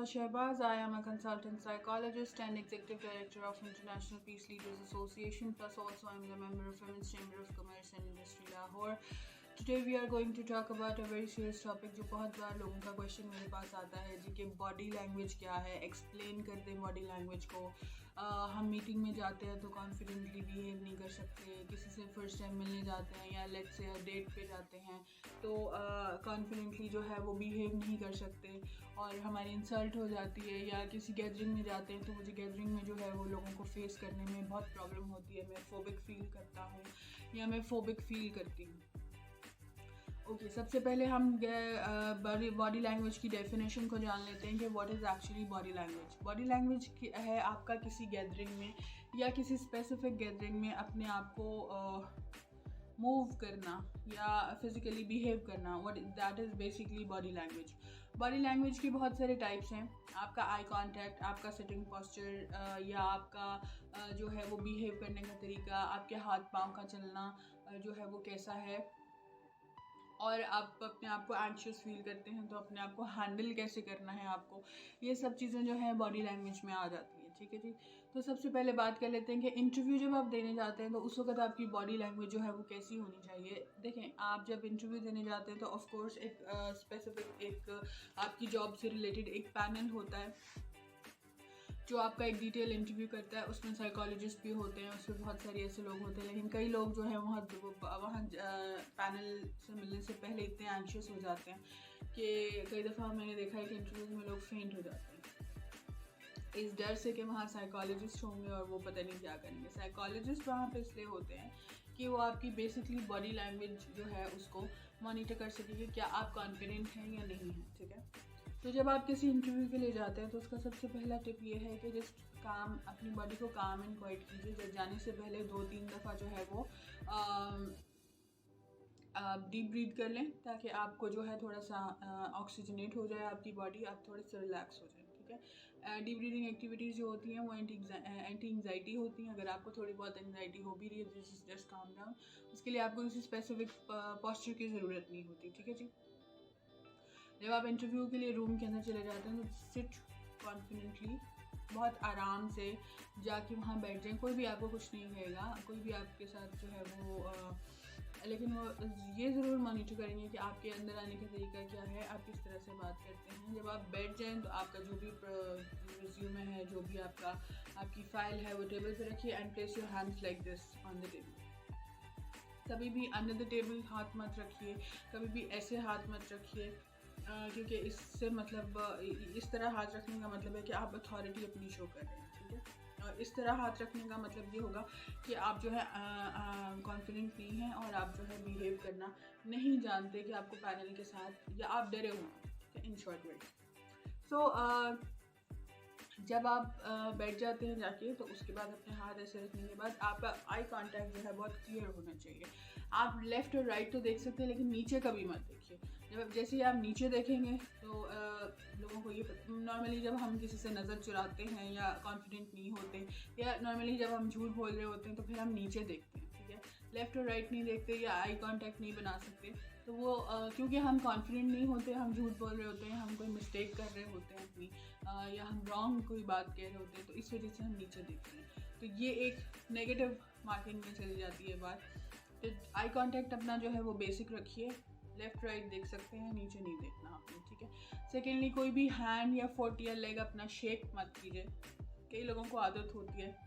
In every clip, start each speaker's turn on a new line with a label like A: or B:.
A: Shehbaz. I am a consultant psychologist and executive director of International Peace Leaders Association. Plus, also I am the member of Women's Chamber of Commerce and Industry, Lahore. Today we are going to talk about a very serious topic जो बहुत बार लोगों का question मेरे पास आता है जी कि body language क्या है, एक्सप्लेन कर दें बॉडी लैंग्वेज को। हम मीटिंग में जाते हैं तो कॉन्फिडेंटली बिहेव नहीं कर सकते, किसी से फर्स्ट टाइम मिलने जाते हैं या लेट्स से डेट पे जाते हैं तो कॉन्फिडेंटली जो है वो बिहेव नहीं कर सकते और हमारी इंसल्ट हो जाती है, या किसी गैदरिंग में जाते हैं तो मुझे गैदरिंग में जो है वो लोगों को फेस करने में बहुत प्रॉब्लम होती है, मैं फोबिक फील करता हूँ या मैं फोबिक फील करती हूँ। ओके, सबसे पहले हम बॉडी लैंग्वेज की डेफिनेशन को जान लेते हैं कि what is actually body language. Body language है आपका किसी गैदरिंग में या किसी स्पेसिफिक गैदरिंग में अपने आप को मूव करना या फिज़िकली बिहेव करना, what that is basically body language. Body language की बहुत सारे टाइप्स हैं। आपका आई कांटेक्ट, आपका सिटिंग पोस्चर या आपका जो है वो बिहेव करने का तरीका, आपके हाथ पाँव का चलना जो है वो कैसा है, और आप अपने आप को एंग्शियस फील करते हैं तो अपने आप को हैंडल कैसे करना है आपको, ये सब चीज़ें जो है बॉडी लैंग्वेज में आ जाती है। ठीक है जी। तो सबसे पहले बात कर लेते हैं कि इंटरव्यू जब आप देने जाते हैं तो उस वक्त आपकी बॉडी लैंग्वेज जो है वो कैसी होनी चाहिए। देखें, आप जब इंटरव्यू देने जाते हैं तो ऑफकोर्स एक स्पेसिफिक एक आपकी जॉब से रिलेटेड एक पैनल होता है जो आपका एक डिटेल इंटरव्यू करता है। उसमें साइकोलॉजिस्ट भी होते हैं, उसमें बहुत सारे ऐसे लोग होते हैं, लेकिन कई लोग जो है वहाँ पैनल से मिलने से पहले इतने एंशियस हो जाते हैं कि कई दफ़ा मैंने देखा है कि इंटरव्यूज में लोग फेंट हो जाते हैं इस डर से कि वहाँ साइकोलॉजिस्ट होंगे और वो पता नहीं क्या करेंगे। साइकोलॉजिस्ट वहाँ पे इसलिए होते हैं कि वो आपकी बेसिकली बॉडी लैंग्वेज जो है उसको मॉनिटर कर सके कि क्या आप कॉन्फिडेंट हैं या नहीं हैं। ठीक है। तो जब आप किसी इंटरव्यू के लिए जाते हैं तो उसका सबसे पहला टिप ये है कि जस्ट अपनी बॉडी को काम एंड क्वाइट कीजिए। जब जाने से पहले 2-3 दफ़ा जो है वो डीप ब्रीथ कर लें ताकि आपको जो है थोड़ा सा ऑक्सीजनेट हो जाए आपकी बॉडी, आप थोड़े से रिलैक्स हो जाए। ठीक है। डीप ब्रीदिंग एक्टिविटीज़ जो होती हैं वो एंटी एंग्जाइटी होती हैं। अगर आपको थोड़ी बहुत एंग्जाइटी हो भी रही है जस्ट काम डाउन, उसके लिए आपको किसी स्पेसिफिक पॉस्चर की ज़रूरत नहीं होती। ठीक है जी। जब आप इंटरव्यू के लिए रूम के अंदर चले जाते हैं तो सिट कॉन्फिडेंटली, बहुत आराम से जाके वहाँ बैठ जाएं। कोई भी आपको कुछ नहीं कहेगा, कोई भी आपके साथ जो है वो लेकिन वो ये ज़रूर मॉनिटर करेंगे कि आपके अंदर आने का तरीका क्या है, आप किस तरह से बात करते हैं। जब आप बैठ जाएं तो आपका जो भी रिज्यूमे है, जो भी आपकी फ़ाइल है वो टेबल पे रखिए and place your hands like this on the table. कभी भी अंडर द टेबल हाथ मत रखिए, कभी भी ऐसे हाथ मत रखिए, क्योंकि इससे मतलब इस तरह हाथ रखने का मतलब है कि आप अथॉरिटी अपनी शो कर रहे हैं। ठीक है। और इस तरह हाथ रखने का मतलब ये होगा कि आप जो है कॉन्फिडेंट नहीं हैं और आप जो है बिहेव करना नहीं जानते कि आपको पैनल के साथ, या आप डरे हुए इन शॉर्ट वर्ड। सो जब आप बैठ जाते हैं जाके तो उसके बाद अपने हाथ ऐसे रखने के बाद आपका आई कांटेक्ट जो है बहुत क्लियर होना चाहिए। आप लेफ़्ट और राइट तो देख सकते हैं लेकिन नीचे कभी मत देखिए। जैसे ही आप नीचे देखेंगे तो लोगों को ये नॉर्मली जब हम किसी से नज़र चुराते हैं या कॉन्फिडेंट नहीं होते, या नॉर्मली जब हम झूठ बोल रहे होते हैं तो फिर हम नीचे देखते हैं। ठीक है। लेफ़्ट और राइट नहीं देखते या आई कांटेक्ट नहीं बना सकते तो वो क्योंकि हम कॉन्फिडेंट नहीं होते, हम झूठ बोल रहे होते हैं, हम कोई मिस्टेक कर रहे होते हैं अपनी, या हम रॉन्ग कोई बात कह रहे होते हैं, तो इस वजह से हम नीचे देखते हैं। तो ये एक नेगेटिव मार्किंग में चली जाती है बात। तो आई कांटेक्ट अपना जो है वो बेसिक रखिए, लेफ़्ट राइट देख सकते हैं, नीचे नहीं देखना आपने। ठीक है। सेकेंडली, कोई भी हैंड या फुट या लेग अपना शेक मत कीजिए। कई लोगों को आदत होती है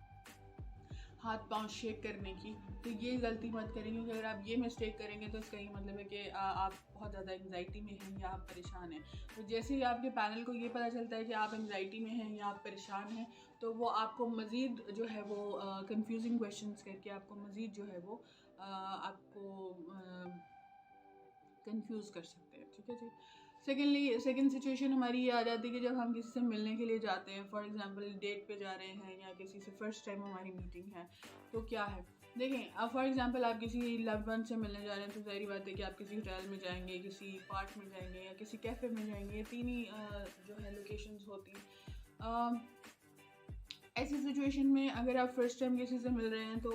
A: हाथ पांव शेक करने की, तो ये गलती मत करेंगे क्योंकि अगर आप ये मिस्टेक करेंगे तो इसका ये मतलब है कि आप बहुत ज़्यादा एंग्जाइटी में हैं या आप परेशान हैं। तो जैसे ही आपके पैनल को ये पता चलता है कि आप एंग्जाइटी में हैं या आप परेशान हैं तो वो आपको मज़ीद जो है वो कंफ्यूजिंग क्वेश्चंस करके आपको मज़ीद जो है वो आपको कंफ्यूज कर सकते हैं। ठीक है जी। सेकेंड सिचुएशन हमारी ये आ जाती है कि जब हम किसी से मिलने के लिए जाते हैं, फॉर एग्जांपल डेट पे जा रहे हैं या किसी से फर्स्ट टाइम हमारी मीटिंग है, तो क्या है, देखें, अब फॉर एग्जांपल आप किसी लव्ड वन से मिलने जा रहे हैं तो ज़ाहिर बात है कि आप किसी होटल में जाएंगे, किसी पार्क में जाएंगे या किसी कैफ़े में जाएंगे। ये तीन ही जो है लोकेशंस होती हैं। ऐसी सिचुएशन में अगर आप फर्स्ट टाइम किसी से मिल रहे हैं तो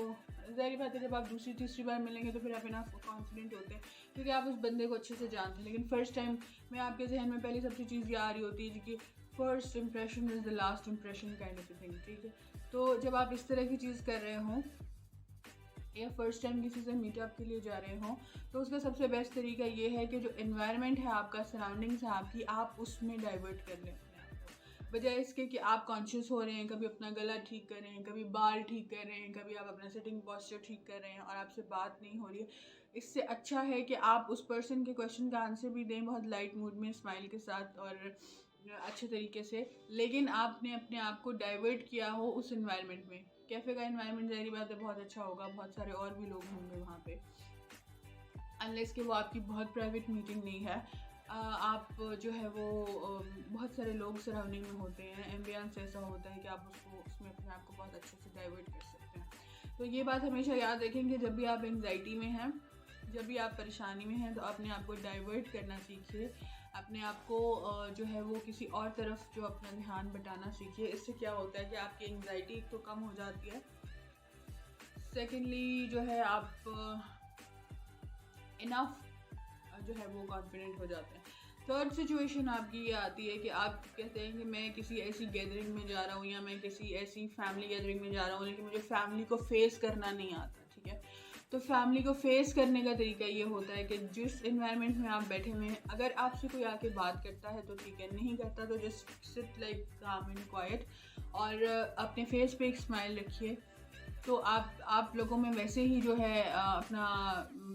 A: ज़ाहिर बात है जब आप दूसरी तीसरी बार मिलेंगे तो फिर आप इतना कॉन्फिडेंट होते हैं क्योंकि आप उस बंदे को अच्छे से जानते हैं। लेकिन फ़र्स्ट टाइम में आपके जहन में पहली सबसे चीज़ ये आ रही होती है कि first impression is the last impression kind of thing, ठीक है। तो जब आप इस तरह की चीज़ कर रहे हों या फर्स्ट टाइम किसी से मीटअप के लिए जा रहे हों, तो उसका सबसे बेस्ट तरीका ये है कि जो एनवायरनमेंट है आपका, सराउंडिंग्स है आपकी, आप उसमें डाइवर्ट कर लें अपने आप को, बजाय इसके कि आप कॉन्शियस हो रहे हैं, कभी अपना गला ठीक कर रहे हैं, कभी बाल ठीक कर रहे हैं, कभी आप अपना सिटिंग पोस्चर ठीक कर रहे हैं और आपसे बात नहीं हो रही है। इससे अच्छा है कि आप उस पर्सन के क्वेश्चन का आंसर भी दें बहुत लाइट मूड में, स्माइल के साथ और अच्छे तरीके से, लेकिन आपने अपने आप को डाइवर्ट किया हो उस इन्वायरमेंट में। कैफ़े का इन्वायरमेंट ज़ाहिर बात है बहुत अच्छा होगा, बहुत सारे और भी लोग होंगे वहाँ पे, अनलेस कि वो आपकी बहुत प्राइवेट मीटिंग नहीं है। आप जो है वो बहुत सारे लोग सराउंडिंग में होते हैं, एम्बियंस ऐसा होता है कि आप उसमें अपने आप को बहुत अच्छे से डाइवर्ट कर सकते हैं। तो ये बात हमेशा याद रखें कि जब भी आप एंग्जाइटी में हैं, जब भी आप परेशानी में हैं, तो अपने आप को डाइवर्ट करना सीखिए, अपने आप को जो है वो किसी और तरफ जो अपना ध्यान बटाना सीखिए। इससे क्या होता है कि आपकी एंग्जाइटी तो कम हो जाती है, सेकेंडली जो है आप इनफ जो है वो कॉन्फिडेंट हो जाते हैं। थर्ड सिचुएशन आपकी ये आती है कि आप कहते हैं कि मैं किसी ऐसी गैदरिंग में जा रहा हूँ या मैं किसी ऐसी फैमिली गैदरिंग में जा रहा हूँ, लेकिन मुझे फैमिली को फेस करना नहीं आता, ठीक है। तो फैमिली को फेस करने का तरीका ये होता है कि जिस इन्वायरमेंट में आप बैठे हुए हैं, अगर आपसे कोई आके बात करता है तो ठीक है, नहीं करता तो जस्ट सिट लाइक काम एंड क्वाइट और अपने फेस पे एक स्माइल रखिए। तो आप लोगों में वैसे ही जो है अपना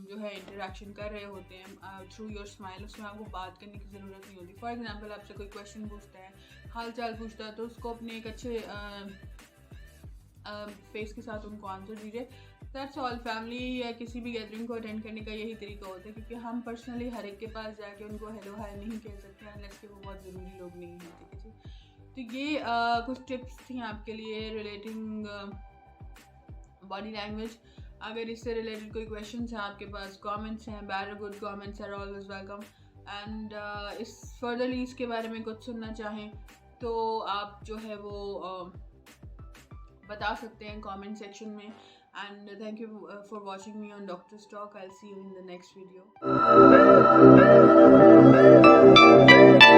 A: जो है इंटरेक्शन कर रहे होते हैं थ्रू योर स्माइल, उसमें आपको बात करने की ज़रूरत नहीं होती। फॉर एग्जांपल आपसे कोई क्वेश्चन पूछता है, हाल चाल पूछता है, तो उसको अपने एक अच्छे फेस के साथ उनको आंसर दीजिए। That's all. फैमिली या किसी भी गैदरिंग को अटेंड करने का यही तरीका होता है, क्योंकि हम पर्सनली हर एक के पास जाके उनको हेलो हाय नहीं कह सकते अनलेस कि वो बहुत ज़रूरी लोग नहीं हैं, ठीक है जी। तो ये कुछ टिप्स थी आपके लिए रिलेटिंग बॉडी लैंग्वेज। अगर इससे रिलेटेड कोई क्वेश्चंस हैं आपके पास, कमेंट्स हैं, बैड और good comments are always welcome. And इस फर्दरली इसके बारे में कुछ सुनना चाहें तो आप जो है वो बता सकते हैं कमेंट सेक्शन में। And thank you for watching me on doctors talk. I will see you in the next video.